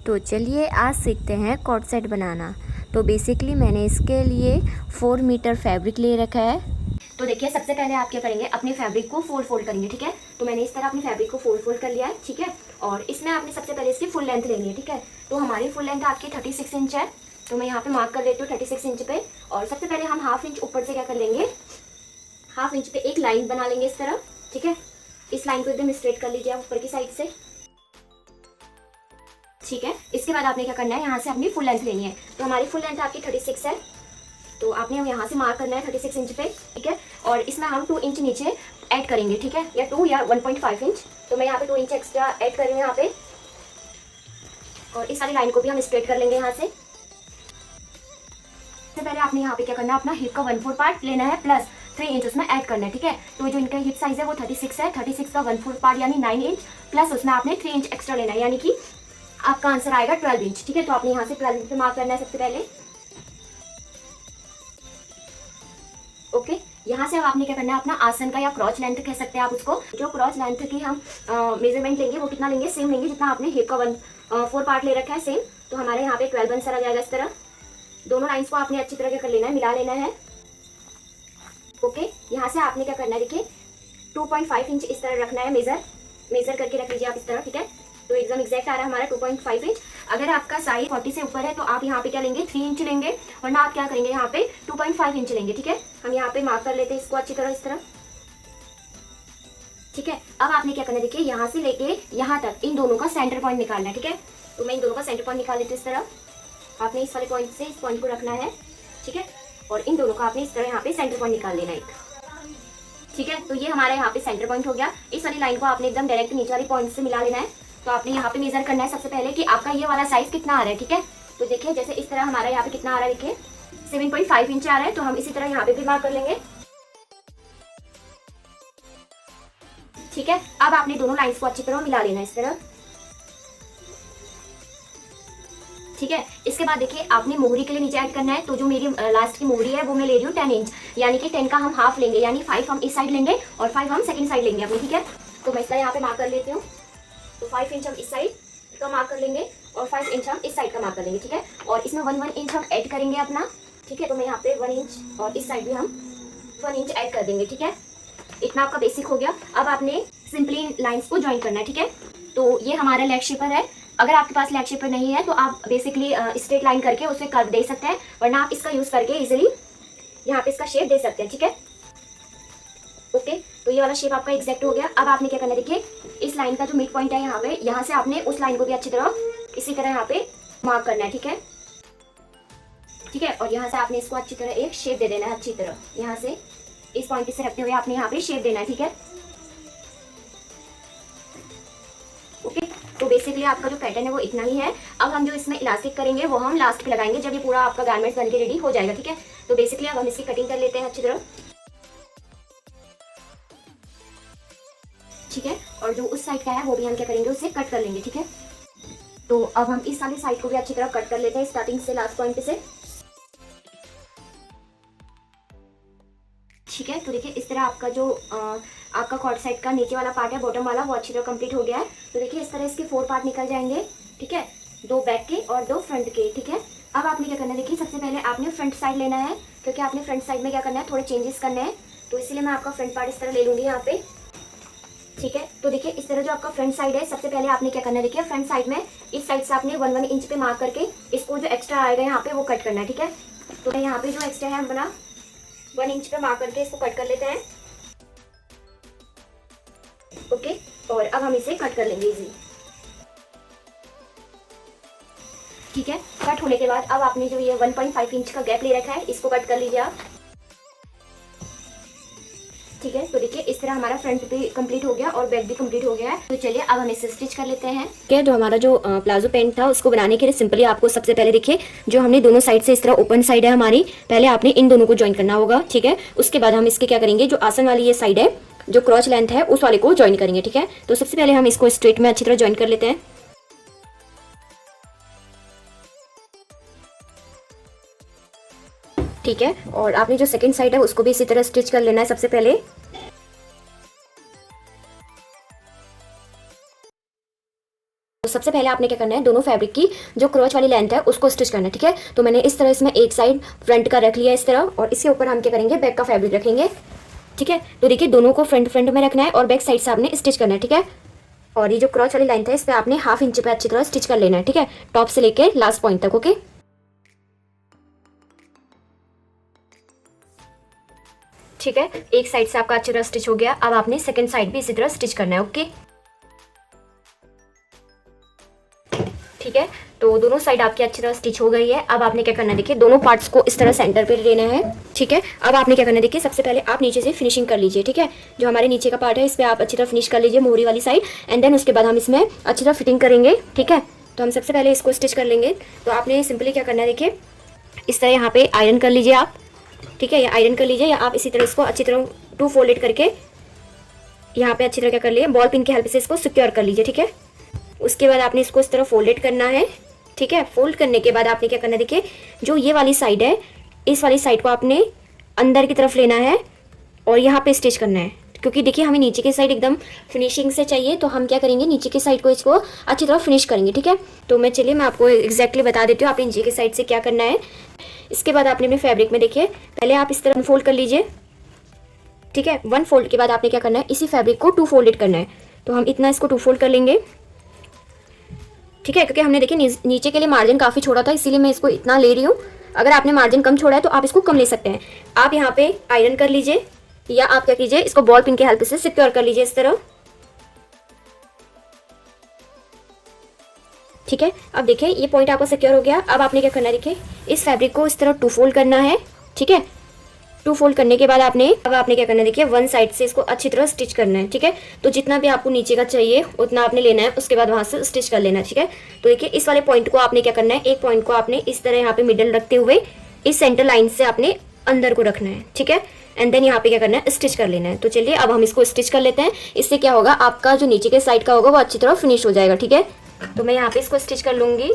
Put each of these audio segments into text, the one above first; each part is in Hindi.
तो चलिए आज सीखते हैं कॉर्ड सेट बनाना। तो बेसिकली मैंने इसके लिए 4 मीटर फैब्रिक ले रखा है। तो देखिए सबसे पहले आप क्या करेंगे, अपने फैब्रिक को फोल्ड करेंगे, ठीक है। तो मैंने इस तरह अपने फैब्रिक को फोल्ड कर लिया है, ठीक है। और इसमें आपने सबसे पहले इसकी फुल लेंथ लेनी है, ठीक है। तो हमारी फुल लेंथ आपकी 36 इंच है, तो मैं यहाँ पे मार्क कर लेती हूँ 36 इंच पे। और सबसे पहले हम हाफ इंच ऊपर से क्या कर लेंगे, हाफ इंच पे एक लाइन बना लेंगे इस तरह, ठीक है। इस लाइन को एकदम स्ट्रेट कर लीजिए आप ऊपर की साइड से, ठीक है। इसके बाद आपने क्या करना है, यहाँ से अपनी फुल लेंथ लेनी है। तो हमारी फुल लेंथ आपकी 36 है, तो आपने यहाँ से मार्क करना है 36 इंच पे, ठीक है। और इसमें हम 2 इंच नीचे ऐड करेंगे, ठीक है, या 2 या 1.5 इंच। तो मैं यहाँ पे 2 इंच एक्स्ट्रा ऐड कर रही हूँ यहाँ पे। और इस सारी लाइन को भी हम स्ट्रेट कर लेंगे यहाँ से। सबसे पहले आपने यहाँ पे क्या करना है, अपना हिप का 1/4 पार्ट लेना है प्लस 3 इंच उसमें ऐड करना है, ठीक है। तो जो इनका हिप साइज है वो 36 है, 36 का 1/4 पार्ट यानी 9 इंच प्लस उसमें आपने 3 इंच एक्स्ट्रा लेना है, यानी कि आपका आंसर आएगा 12 इंच, ठीक है। तो आपने यहाँ से 12 इंच पे मार्क करना है सबसे पहले, ओके। यहाँ से अब आपने क्या करना है, अपना आसन का या क्रॉच लेंथ कह सकते हैं आप उसको, जो क्रॉच लेंथ की हम मेजरमेंट लेंगे वो कितना लेंगे, सेम लेंगे जितना आपने हिप का 1/4 पार्ट ले रखा है, सेम। तो हमारे यहाँ पे 12 आंसर आ जाएगा इस तरह। दोनों लाइंस को आपने अच्छी तरह कर लेना है, मिला लेना है, ओके। यहाँ से आपने क्या करना है, देखिए 2.5 इंच इस तरह रखना है, मेजर करके रख लीजिए आप इस तरह, ठीक है। तो एकदम एग्जैक्ट आ रहा है हमारा 2.5 इंच। अगर आपका साइज 40 से ऊपर है तो आप यहाँ पे क्या लेंगे, 3 इंच लेंगे, वरना आप क्या करेंगे यहाँ पे 2.5 इंच लेंगे, ठीक है। हम यहाँ पे मार्क कर लेते हैं इसको अच्छी तरह इस तरह, ठीक है। अब आपने क्या करना है, देखिए यहाँ से लेके यहाँ तक इन दोनों का सेंटर पॉइंट निकालना है, ठीक है। तो मैं इन दोनों का सेंटर पॉइंट निकाल लेती हूँ इस तरह। आपने इस वाले पॉइंट से इस पॉइंट को रखना है, ठीक है। और इन दोनों का आपने इस तरह यहाँ पे सेंटर पॉइंट निकाल लेना है एक, ठीक है। तो ये हमारा यहाँ पे सेंटर पॉइंट हो गया। इस वाली लाइन को आपने एकदम डायरेक्ट नीचे वाली पॉइंट से मिला लेना है। तो आपने यहाँ पे मेजर करना है सबसे पहले कि आपका ये वाला साइज कितना आ रहा है, ठीक है। तो देखिए जैसे इस तरह हमारा यहाँ पे कितना आ रहा है, देखिए 7.5 इंच आ रहा है। तो हम इसी तरह यहाँ पे भी मार्क कर लेंगे, ठीक है। अब आपने दोनों लाइंस को अच्छी तरह मिला लेना है इस तरह, ठीक है। इसके बाद देखिए आपने मोहरी के लिए नीचे ऐड करना है। तो जो मेरी लास्ट की मोहरी है वो मैं ले रही हूँ 10 इंच, यानी कि 10 का हम हाफ लेंगे, यानी 5 हम इस साइड लेंगे और 5 हम सेकंड साइड लेंगे अपनी, ठीक है। तो मैं इसका यहाँ पे मार्क कर लेती हूँ। तो 5 इंच हम इस साइड का मार्क कर लेंगे और 5 इंच हम इस साइड का मार्क कर लेंगे, ठीक है। और इसमें 1 इंच हम ऐड करेंगे अपना, ठीक है। तो मैं यहाँ पे 1 इंच और इस साइड भी हम 1 इंच ऐड कर देंगे, ठीक है। इतना आपका बेसिक हो गया। अब आपने सिंपली लाइंस को ज्वाइन करना है, ठीक है। तो ये हमारा लेग शेपर है। अगर आपके पास लेग शेपर नहीं है तो आप बेसिकली स्ट्रेट लाइन करके उसे कर्व दे सकते हैं, वरना आप इसका यूज करके इजीली यहाँ पे इसका शेप दे सकते हैं, ठीक है, ओके। तो ये वाला शेप आपका एग्जैक्ट हो गया। अब आपने क्या करना है, देखिए इस लाइन का जो मिड पॉइंट है यहाँ पे, यहाँ से आपने उस लाइन को भी अच्छी तरह इसी तरह यहाँ पे मार्क करना है, ठीक है, ठीक है। और यहाँ से आपने इसको अच्छी तरह एक शेप दे देना है, अच्छी तरह यहाँ से इस पॉइंट से रखते हुए आपने यहाँ पे शेप देना है, ठीक है, ओके। तो बेसिकली आपका जो पैटर्न है वो इतना ही है। अब हम जो इसमें इलास्टिक करेंगे वो हम लास्ट पे लगाएंगे, जब ये पूरा आपका गारमेंट्स बनके रेडी हो जाएगा, ठीक है। तो बेसिकली अब हम इसकी कटिंग कर लेते हैं अच्छी तरह, ठीक है। और जो उस साइड का है वो भी हम क्या करेंगे, उसे कट कर लेंगे, ठीक है। तो अब हम इस वाली साइड को भी अच्छी तरह कट कर लेते हैं स्टार्टिंग से लास्ट पॉइंट से, ठीक है। तो देखिए इस तरह आपका जो आपका कॉर्ड सेट का नीचे वाला पार्ट है, बॉटम वाला, वो अच्छी तरह कंप्लीट हो गया है। तो देखिए इस तरह इसके 4 पार्ट निकल जाएंगे, ठीक है, 2 बैक के और 2 फ्रंट के, ठीक है। अब आपने क्या करना है, देखिए सबसे पहले आपने फ्रंट साइड लेना है, क्योंकि आपने फ्रंट साइड में क्या करना है, थोड़े चेंजेस करने हैं। तो इसीलिए मैं आपका फ्रंट पार्ट इस तरह ले लूँगी यहाँ पे, ठीक है। तो देखिए इस तरह जो आपका फ्रंट साइड है, सबसे पहले आपने क्या करना है, देखिए फ्रंट साइड में इस साइड से आपने 1 इंच पे मार्क करके इसको जो एक्स्ट्रा आएगा यहाँ पे वो कट करना है, ठीक है। तो मैं यहाँ पे जो एक्स्ट्रा है अपना 1 इंच पे मार्क करके इसको कट कर लेते हैं, ओके। और अब हम इसे कट कर लेंगे इजी, ठीक है। कट होने के बाद अब आपने जो ये 1.5 इंच का गैप ले रखा है इसको कट कर लीजिए आप, ठीक है। तो देखिए इस तरह हमारा फ्रंट भी कंप्लीट हो गया और बैक भी कंप्लीट हो गया है। तो चलिए अब हम इसे स्टिच कर लेते हैं, ठीक है। तो हमारा जो प्लाजो पैंट था उसको बनाने के लिए सिंपली आपको सबसे पहले देखिए जो हमने दोनों साइड से इस तरह ओपन साइड है हमारी, पहले आपने इन दोनों को ज्वाइन करना होगा, ठीक है। उसके बाद हम इसके क्या करेंगे, जो आसन वाली ये साइड है, जो क्रॉच लेंथ है उस वाले को ज्वाइन करेंगे, ठीक है। तो सबसे पहले हम इसको स्ट्रेट में अच्छी तरह ज्वाइन कर लेते हैं, ठीक है। और आपने जो सेकंड साइड है उसको भी इसी तरह स्टिच कर लेना है सबसे पहले, तो सबसे सबसे पहले आपने क्या करना है, दोनों फैब्रिक की जो क्रॉच वाली लेंथ है उसको स्टिच करना है, ठीक है। तो मैंने इस तरह इसमें एक साइड फ्रंट का रख लिया इस तरह, और इसके ऊपर हम क्या करेंगे, बैक का फैब्रिक रखेंगे, ठीक है। तो देखिए दोनों को फ्रंट में रखना है और बैक साइड से आपने स्टिच करना है, ठीक है। और ये जो क्रॉच वाली लाइन है इस पर आपने हाफ इंच पे अच्छी तरह स्टिच कर लेना है, ठीक है, टॉप से लेके लास्ट पॉइंट तक, ओके। ठीक है, एक साइड से आपका अच्छी तरह स्टिच हो गया। अब आपने सेकंड साइड भी इसी तरह स्टिच करना है, ओके। ठीक है, तो दोनों साइड आपकी अच्छी तरह स्टिच हो गई है। अब आपने क्या करना है, देखिए दोनों पार्ट्स को इस तरह सेंटर पे लेना है, ठीक है। अब आपने क्या करना है, देखिए सबसे पहले आप नीचे से फिनिशिंग कर लीजिए, ठीक है। जो हमारे नीचे का पार्ट है इस पर आप अच्छी तरह फिनिश कर लीजिए, मोहरी वाली साइड, एंड देन उसके बाद हम इसमें अच्छी तरह फिटिंग करेंगे, ठीक है। तो हम सबसे पहले इसको स्टिच कर लेंगे। तो आपने सिंपली क्या करना है, देखिए इस तरह यहाँ पे आयरन कर लीजिए आप, ठीक है, या आयरन कर लीजिए, या आप इसी तरह इसको अच्छी तरह 2 फोल्डेड करके यहाँ पे अच्छी तरह क्या कर लिए, बॉल पिन की हेल्प से इसको सिक्योर कर लीजिए, ठीक है। उसके बाद आपने इसको इस तरह फोल्डेड करना है, ठीक है। फोल्ड करने के बाद आपने क्या करना है, देखिए जो ये वाली साइड है इस वाली साइड को आपने अंदर की तरफ लेना है और यहाँ पे स्टिच करना है, क्योंकि देखिए हमें नीचे की साइड एकदम फिनिशिंग से चाहिए, तो हम क्या करेंगे, नीचे की साइड को इसको अच्छी तरह फिनिश करेंगे, ठीक है। तो मैं आपको एग्जैक्टली बता देती हूँ आपने नीचे की साइड से क्या करना है। इसके बाद आपने अपने फैब्रिक में देखिए पहले आप इस तरह फोल्ड कर लीजिए, ठीक है। 1 फोल्ड के बाद आपने क्या करना है, इसी फैब्रिक को 2 फोल्डेड करना है। तो हम इतना इसको 2 फोल्ड कर लेंगे, ठीक है, क्योंकि हमने देखिए नीचे के लिए मार्जिन काफ़ी छोड़ा था, इसीलिए मैं इसको इतना ले रही हूँ। अगर आपने मार्जिन कम छोड़ा है तो आप इसको कम ले सकते हैं। आप यहाँ पे आयरन कर लीजिए, या आप क्या कीजिए, इसको बॉल पिन की हेल्प से सिक्योर कर लीजिए इस तरह, ठीक है। अब देखिए ये पॉइंट आपका सिक्योर हो गया। अब आपने क्या करना है, देखिए इस फैब्रिक को इस तरह 2 फोल्ड करना है, ठीक है। 2 फोल्ड करने के बाद आपने क्या करना है, देखिए 1 साइड से इसको अच्छी तरह स्टिच करना है, ठीक है। तो जितना भी आपको नीचे का चाहिए उतना आपने लेना है, उसके बाद वहां से स्टिच कर लेना है, ठीक है। तो देखिए इस वाले पॉइंट को आपने क्या करना है, एक पॉइंट को आपने इस तरह यहाँ पे मिडल रखते हुए इस सेंटर लाइन से आपने अंदर को रखना है, ठीक है। एंड देन यहाँ पे क्या करना है, स्टिच कर लेना है। तो चलिए अब हम इसको स्टिच कर लेते हैं। इससे क्या होगा, आपका जो नीचे के साइड का होगा वो अच्छी तरह फिनिश हो जाएगा, ठीक है। तो मैं यहाँ पे इसको स्टिच कर लूंगी,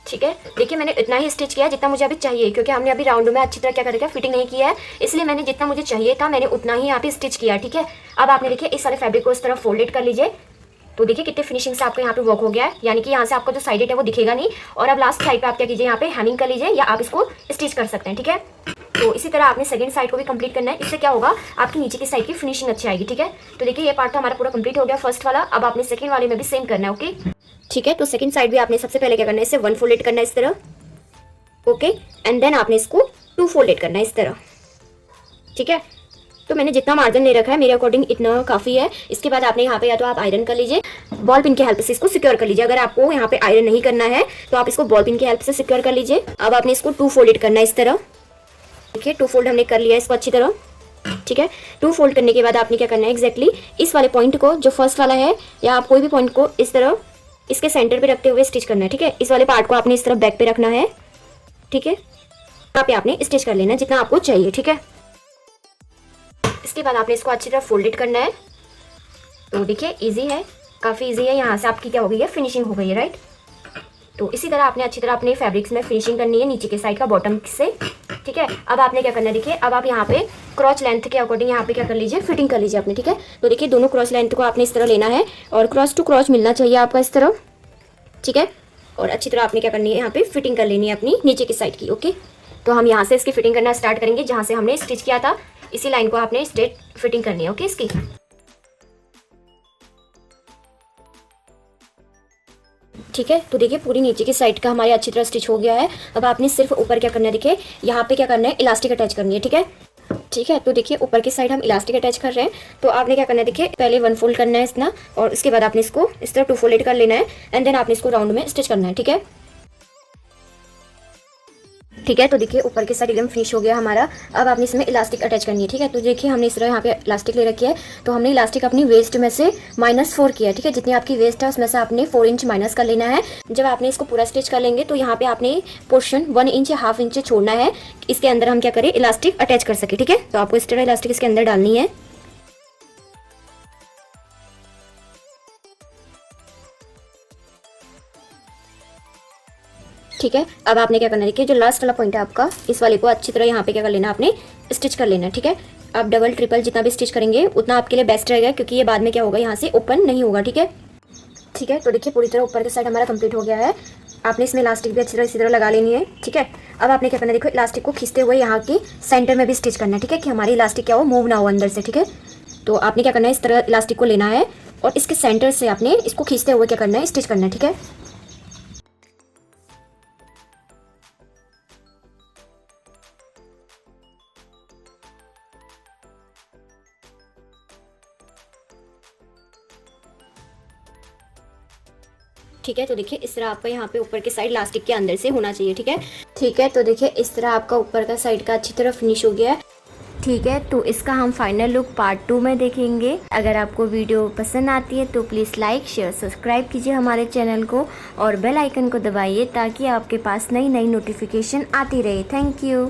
ठीक है। देखिए मैंने इतना ही स्टिच किया जितना मुझे अभी चाहिए, क्योंकि हमने अभी राउंड में अच्छी तरह क्या करके फिटिंग नहीं किया है, इसलिए मैंने जितना मुझे चाहिए था मैंने उतना ही यहाँ पे स्टिच किया, ठीक है। अब आपने देखिए इस सारे फैब्रिक को इस तरह फोल्डेड कर लीजिए। तो देखिए कितने फिनिशिंग से आपको यहाँ पे वर्क हो गया है, यानी कि यहाँ से आपका जो साइड है वो दिखेगा नहीं। और अब लास्ट साइड पे आप क्या कीजिए, यहाँ पे हैमिंग कर लीजिए, या आप इसको स्टिच कर सकते हैं, ठीक है। तो इसी तरह आपने सेकंड साइड को भी कंप्लीट करना है। इससे क्या होगा, आपकी नीचे की साइड की फिनिशिंग अच्छी आएगी, ठीक है। तो देखिए ये पार्ट तो हमारा पूरा कंप्लीट हो गया फर्स्ट वाला। अब आपने सेकंड वाले में भी सेम करना है, ओके, ठीक है। तो सेकंड साइड भी आपने सबसे पहले क्या करना है, इसे 1 फोल्डेड करना है इस तरह, ओके। एंड देन आपने इसको 2 फोल्डेड करना है इस तरह, ठीक है। तो मैंने जितना मार्जिन ले रखा है मेरे अकॉर्डिंग इतना काफ़ी है। इसके बाद आपने यहाँ पे या तो आप आयरन कर लीजिए, बॉल पिन की हेल्प से इसको सिक्योर कर लीजिए। अगर आपको यहाँ पे आयरन नहीं करना है तो आप इसको बॉल पिन की हेल्प से सिक्योर कर लीजिए। अब आपने इसको 2 फोल्डेड करना है इस तरह, देखिए 2 फोल्ड हमने कर लिया इसको अच्छी तरह, ठीक है। 2 फोल्ड करने के बाद आपने क्या करना है, एग्जैक्टली इस वाले पॉइंट को जो फर्स्ट वाला है, या आप कोई भी पॉइंट को इस तरह इसके सेंटर पे रखते हुए स्टिच करना है, ठीक है। इस वाले पार्ट को आपने इस तरह बैक पे रखना है, ठीक है। यहाँ पे आपने स्टिच कर लेना है जितना आपको चाहिए, ठीक है। इसके बाद आपने इसको अच्छी तरह फोल्डेड करना है। तो देखिए इजी है, काफ़ी इजी है। यहाँ से आपकी क्या हो गई है, फिनिशिंग हो गई है, राइट। तो इसी तरह आपने अच्छी तरह अपने फैब्रिक्स में फिनिशिंग करनी है नीचे के साइड का बॉटम से, ठीक है। अब आपने क्या करना है, देखिए अब आप यहाँ पे क्रॉच लेंथ के अकॉर्डिंग यहाँ पे क्या कर लीजिए, फिटिंग कर लीजिए अपने, ठीक है। तो देखिए दोनों क्रॉच लेंथ को आपने इस तरह लेना है और क्रॉस टू क्रॉच मिलना चाहिए आपका इस तरह, ठीक है। और अच्छी तरह आपने क्या करनी है, यहाँ पे फिटिंग कर लेनी है अपनी नीचे की साइड की, ओके। तो हम यहाँ से इसकी फिटिंग करना स्टार्ट करेंगे, जहाँ से हमने स्टिच किया था इसी लाइन को आपने स्ट्रेट फिटिंग करनी है, ओके इसकी। ठीक है, तो देखिए पूरी नीचे की साइड का हमारे अच्छी तरह स्टिच हो गया है। अब आपने सिर्फ ऊपर क्या करना है, देखिए यहाँ पे क्या करना है, इलास्टिक अटैच करनी है, ठीक है। ठीक है, तो देखिए ऊपर की साइड हम इलास्टिक अटैच कर रहे हैं। तो आपने क्या करना है, देखिए पहले 1 फोल्ड करना है इतना, और उसके बाद आपने इसको इस तरह 2 फोल्ड कर लेना है, एंड देन आपने इसको राउंड में स्टिच करना है, ठीक है। ठीक है, तो देखिए ऊपर की साइड एकदम फिनिश हो गया हमारा। अब आपने इसमें इलास्टिक अटैच करनी है, ठीक है। तो देखिए हमने इस तरह यहाँ पे इलास्टिक ले रखी है। तो हमने इलास्टिक अपनी वेस्ट में से -4 किया है, ठीक है। जितनी आपकी वेस्ट है उसमें से आपने 4 इंच माइनस कर लेना है। जब आपने इसको पूरा स्टिच कर लेंगे तो यहाँ पे आपने पोर्शन 1 इंच या ½ इंच छोड़ना है, इसके अंदर हम क्या करें, इलास्टिक अटैच कर सके, ठीक है। तो आपको इस तरह इलास्टिक इसके अंदर डालनी है। ठीक है, अब आपने क्या करना है, देखिए जो लास्ट वाला पॉइंट है आपका, इस वाले को अच्छी तरह यहाँ पे क्या कर लेना, आपने स्टिच कर लेना है, ठीक है। आप डबल ट्रिपल जितना भी स्टिच करेंगे उतना आपके लिए बेस्ट रहेगा, क्योंकि ये बाद में क्या होगा, यहाँ से ओपन नहीं होगा। ठीक है, ठीक है। तो देखिए पूरी तरह ऊपर का साइड हमारा कंप्लीट हो गया है। आपने इसमें इलास्टिक भी अच्छी तरह इसी तरह लगा लेनी है। ठीक है, अब आपने क्या करना है, देखो इलास्टिक को खींचते हुए यहाँ के सेंटर में भी स्टिच करना है। ठीक है, कि हमारी इलास्टिक क्या हो, मूव ना हो अंदर से। ठीक है, तो आपने क्या करना है, इस तरह इलास्टिक को लेना है और इसके सेंटर से आपने इसको खींचते हुए क्या करना है, स्टिच करना है। ठीक है, ठीक है। तो देखिए इस तरह आपका यहाँ पे ऊपर के साइड इलास्टिक के अंदर से होना चाहिए। ठीक है, ठीक है। तो देखिए इस तरह आपका ऊपर का साइड का अच्छी तरह फिनिश हो गया है। ठीक है, तो इसका हम फाइनल लुक पार्ट 2 में देखेंगे। अगर आपको वीडियो पसंद आती है तो प्लीज़ लाइक शेयर सब्सक्राइब कीजिए हमारे चैनल को और बेल आइकन को दबाइए ताकि आपके पास नई नई नोटिफिकेशन आती रहे। Thank you.